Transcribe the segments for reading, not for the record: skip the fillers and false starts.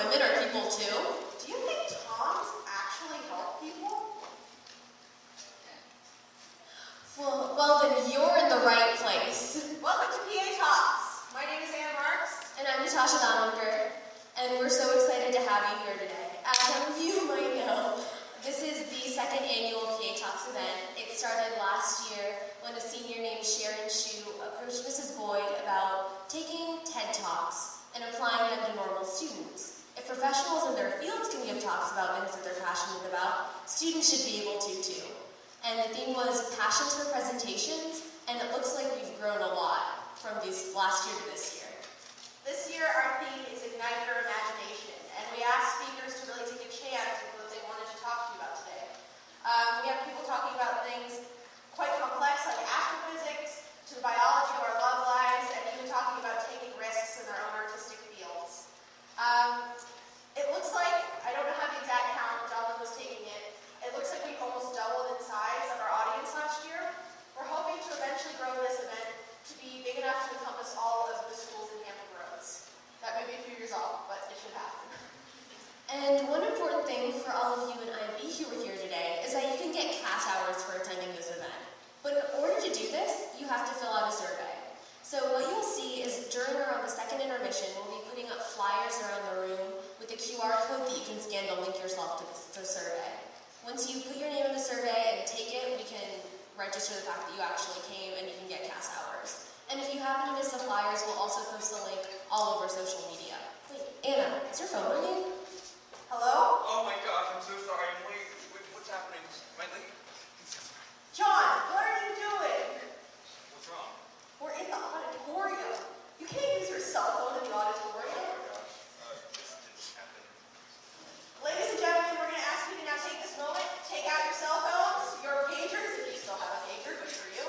women are people too. Do you think Toms actually help people? Well, then you're in the right place. Welcome to PA Talks. My name is Anna Marks. And I'm Natasha Donalker, and we're so excited to have you here today. As some of you might know, this is the second annual PA Talks event. It started last year when a senior named Sharon Shu approached Mrs. Boyd about taking TED Talks and applying them to normal students. If professionals in their fields can give talks about things that they're passionate about, students should be able to too. And the theme was passions for presentations, and it looks like we've grown a lot from this last year to this year. This year, our theme is Ignite Your Imagination, and we asked speakers to really take a chance with what they wanted to talk to you about today. We have people talking about things quite complex, like astrophysics, to the biology of our love lives, and even talking about taking risks in their own artistic fields. It looks like, I don't know how the exact count, Jonathan was taking it, it looks like we almost doubled in size of our audience last year. We're hoping to eventually grow this event to be big enough to encompass all of the schools in Hampton Roads. That may be a few years off, but it should happen. And one important thing for all of you in IMB who are here today is that you can get cash hours for attending this event. But in order to do this, you have to fill out a survey. So what you'll see is during around the second intermission, we'll be putting up flyers around the room with a QR code that you can scan to link yourself to the survey. Once you put your name in the survey and take it, we can register the fact that you actually came and you can get CAS hours. And if you happen to miss the flyers, we'll also post the link all over social media. Wait, Anna, is your phone ringing? Hello? Oh my gosh, I'm so sorry. I'm late. What's happening? Am I late? John, what are you doing? What's wrong? We're in the auditorium. You can't use your cell phone in the auditorium. Oh my gosh. This didn't happen. Ladies and gentlemen, we're going to ask you to now take this moment, take out your cell phones, your pagers, if you still have a pager, good for you.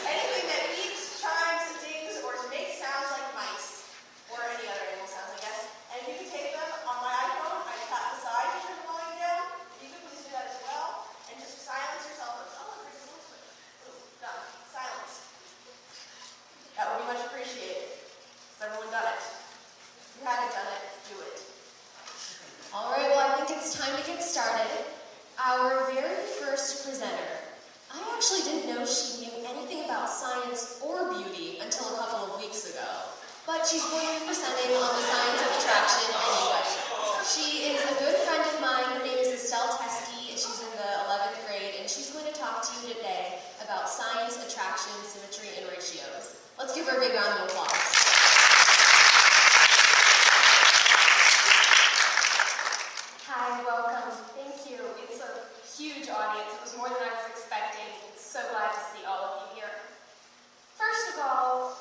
Anything that beeps, chimes, dings, or makes sounds like mice, or any other animal sounds, I guess. And if you can take them on my iPhone, I tap the side to turn the volume down. If you could please do that as well. And just silence your cell phones. Oh, look, there's a little switch. Ooh, done. Silence. That would be much appreciated. Has everyone done it? If you haven't done it, do it. All right, well, I think it's time to get started. Our very first presenter. I actually didn't know she knew anything about science or beauty until a couple of weeks ago. But she's going to be presenting on the science of attraction anyway. She is a good friend of mine. Her name is Estelle, and she's in the 11th grade, and she's going to talk to you today about science, attraction, symmetry, and ratios. Let's give her a big round of applause. Hi, welcome. Thank you. It's a huge audience. It was more than I was expecting. I'm so glad to see all of you here. First of all,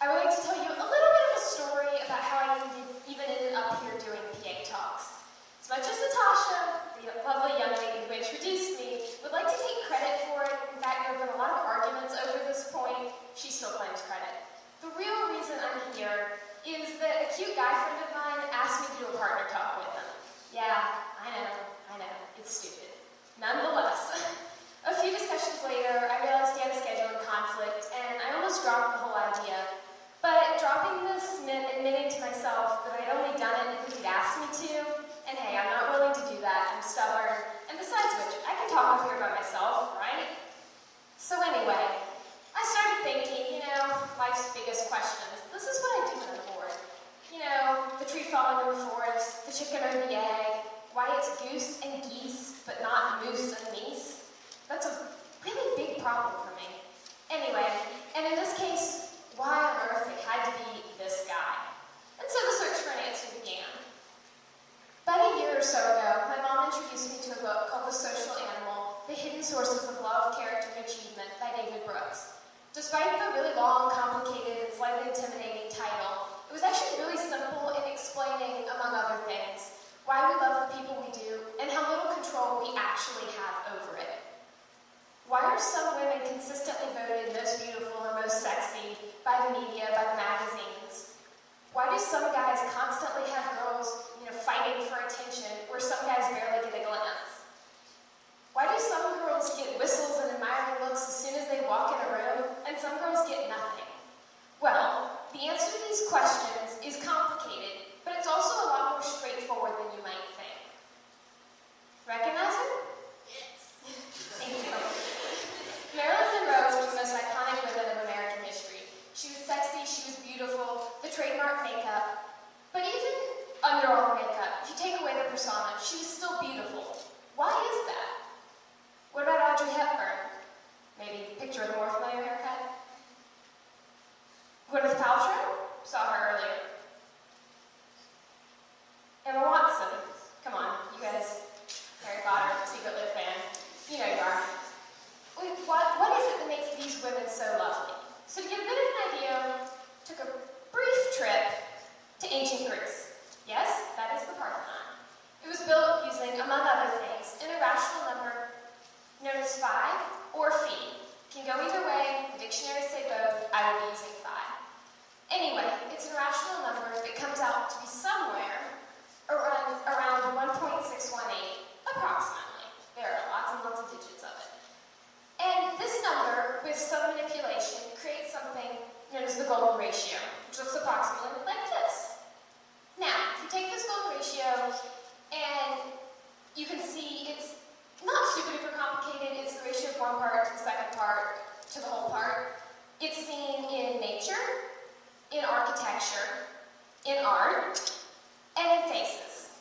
I would like to tell you a little bit of a story about how I even ended up here doing PA Talks. As much as Natasha, the lovely young lady who introduced me, would like to take credit for it, in fact, there have been a lot of arguments over this point, she still claims credit. The real reason I'm here is that a cute guy friend of mine asked me to do a partner talk with him. Yeah, I know, it's stupid. Nonetheless, a few discussions later, I realized he had a scheduling conflict, and I almost dropped the whole idea. But dropping this meant admitting to myself that I'd only done it because he'd asked me to, and hey, I'm not willing to do that, I'm stubborn, and besides which, I can talk up here by myself, right? So anyway, I started thinking, life's biggest questions. This is what I do when I'm bored. The tree falling in the forest, the chicken or the egg, why it's goose and geese, but not moose and meese. That's a really big problem for me. Anyway, and in this case, why on earth it had to be this guy? And so the search for an answer began. About a year or so ago, my mom introduced me to a book called The Social Animal, The Hidden Sources of Love, Character, and Achievement by David Brooks. Despite the really long, complicated, and slightly intimidating title, it was actually really simple in explaining, among other things, why we love the people we do and how little control we actually have over it. Why are some women consistently voted most beautiful or most sexy by the media, by the magazines? Why do some guys constantly have girls, fighting for attention where some guys barely get a glance? Why do some girls get whistles and admiring looks as soon as they walk in a room, and some girls get nothing? Well, the answer to these questions is complicated, but it's these women so lovely? So to get a bit of an idea, took a brief trip to ancient Greece. Yes, that is the Parthenon. It was built using, among other things, an irrational number known as phi or phi. Can go either way, the dictionaries say both, I will be using phi. Anyway, it's an irrational number that comes out to be somewhere around 1.618, approximately. There are lots and lots of digits of it. And this number, with some manipulation, creates something known as the golden ratio, which looks approximately like this. Now, if you take this golden ratio, and you can see it's not super duper complicated, it's the ratio of one part to the second part to the whole part. It's seen in nature, in architecture, in art, and in faces.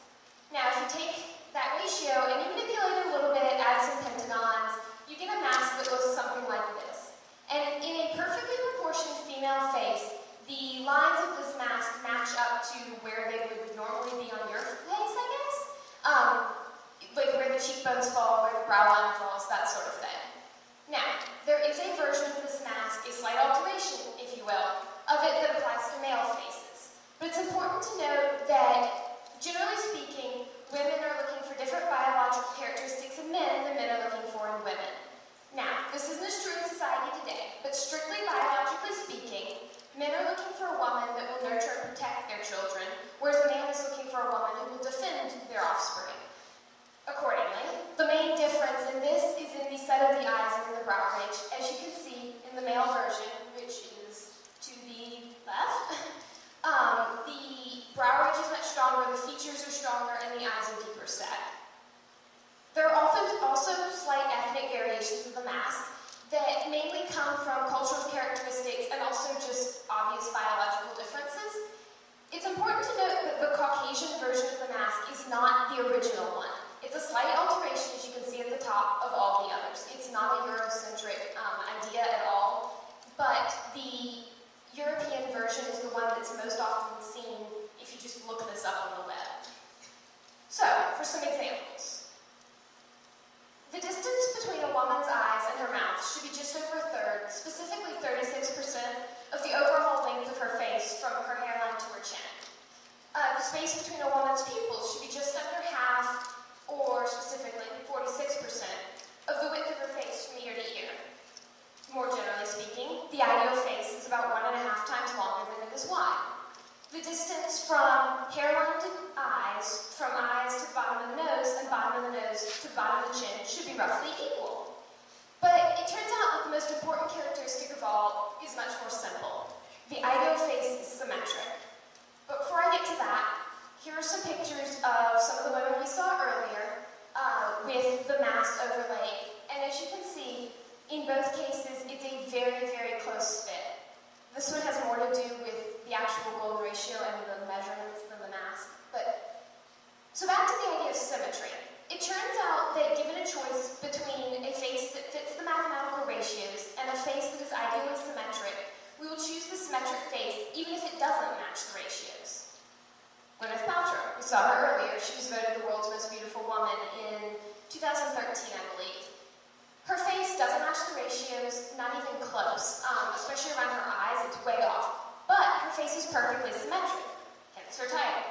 Now, if you take that ratio and you manipulate it a little bit, add some pentagons, you get a mask that looks something like this. And in a perfectly proportioned female face, the lines of this mask match up to where they would normally be on your face, I guess. Like where the cheekbones fall, where the brow line falls, that sort of thing. Now, there is a version of this mask, a slight alteration, if you will, of it that applies to male faces. But it's important to note that, generally speaking, women are looking for different biological characteristics in men than men are looking for in women. Now, this isn't as true in society today, but strictly biologically speaking, men are looking for a woman that will nurture and protect their children, whereas a man is looking for a woman who will defend their offspring. Accordingly, the main difference in this is in the set of the eyes and in the brow ridge. As you can see in the male version, which is to the left, the brow ridge is much stronger, the features are stronger, and the eyes are deeper set. There are also slight ethnic variations of the mask that mainly come from cultural characteristics and also just obvious biological differences. It's important to note that the Caucasian version of the mask is not the original one. It's a slight alteration, as you can see at the top, of all the others. It's not a Eurocentric idea at all, but the European version is the one that's most often seen if you just look this up on the web. So, for some examples. The distance between a woman's eyes and her mouth should be just over a third, specifically 36% of the overall length of her face from her hairline to her chin. The space between a woman's pupils should be just under half, or specifically 46% of the width of her face from ear to ear. More generally speaking, the ideal face is about 1.5 times longer than it is wide. The distance from hairline to eyes, from eyes to the bottom of the nose, and bottom of the nose to the bottom of the chin should be roughly equal. But it turns out that the most important characteristic of all is much more simple. The ideal face is symmetric. But before I get to that, here are some pictures of some of the women we saw earlier with the mask overlaid. And as you can see, in both cases, it's a very, very close fit. This one has more to do with the actual golden ratio and the measurements than the mask. So back to the idea of symmetry. It turns out that given a choice between a face that fits the mathematical ratios and a face that is ideally symmetric, we will choose the symmetric face even if it doesn't match the ratios. Gwyneth Paltrow, we saw her earlier. She was voted the world's most beautiful woman in 2013, I believe. Her face doesn't match the ratios, not even close, especially around her eyes, it's way off. But her face is perfectly symmetric, hence her title.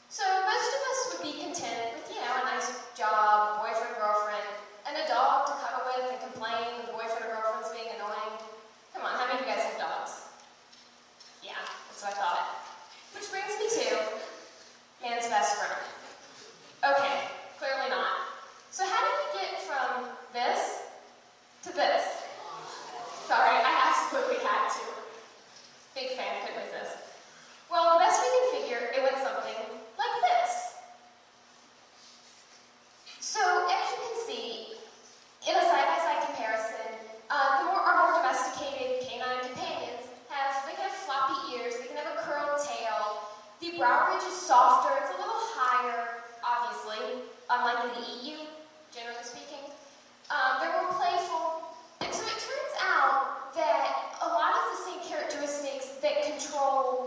So most of us would be content with, a nice job, boyfriend, girlfriend, and a dog to cuddle with and complain when the boyfriend or girlfriend's being annoying. Come on, how many of you guys have dogs? Yeah, that's what I thought. Which brings me to man's best friend. Okay, clearly not. So how did we get from this to this? Sorry, I absolutely had to. Big fan, couldn't resist. Well, the best we can figure, it went something like this. So, as you can see, in a side-by-side comparison, our more domesticated canine companions they can have floppy ears, they can have a curled tail, the brow ridge is softer, it's a little higher, obviously, unlike in the EU, generally speaking. They're more playful, and so it turns out that a lot of the same characteristics that control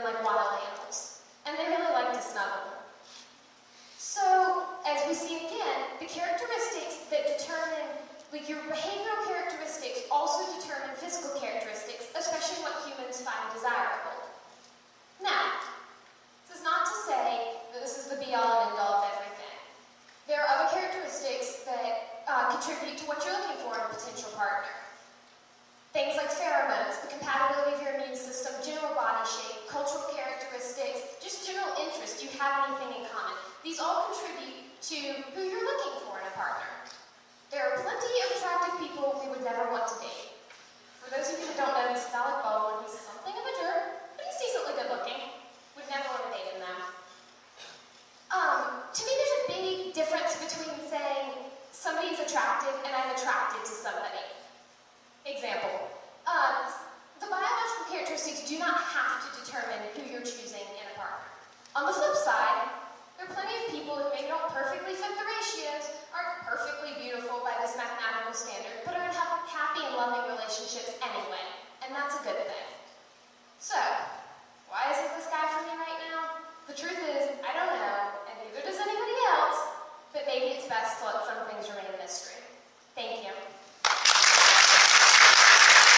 like wild animals, and they really like to snuggle. So, as we see again, the characteristics that determine, like your behavioral characteristics also determine physical characteristics, especially what humans find desirable. Now, this is not to say that this is the be-all and end-all of everything. There are other characteristics that contribute to what you're looking for in a potential partner. Things like pheromones, the compatibility of your immune system, general body shape, cultural characteristics, just general interest. Do you have anything in common? These all contribute to who you're looking for in a partner. There are plenty of attractive people we would never want to date. For those of you that don't know, this is Alec Baldwin. He's something of a jerk, but he's decently good looking. Would never want to date him though. To me, there's a big difference between saying somebody's attractive and I'm attracted to somebody. Example, the biological characteristics do not have to determine who you're choosing in a partner. On the flip side, there are plenty of people who maybe don't perfectly fit the ratios, aren't perfectly beautiful by this mathematical standard, but are in happy and loving relationships anyway, and that's a good thing. So,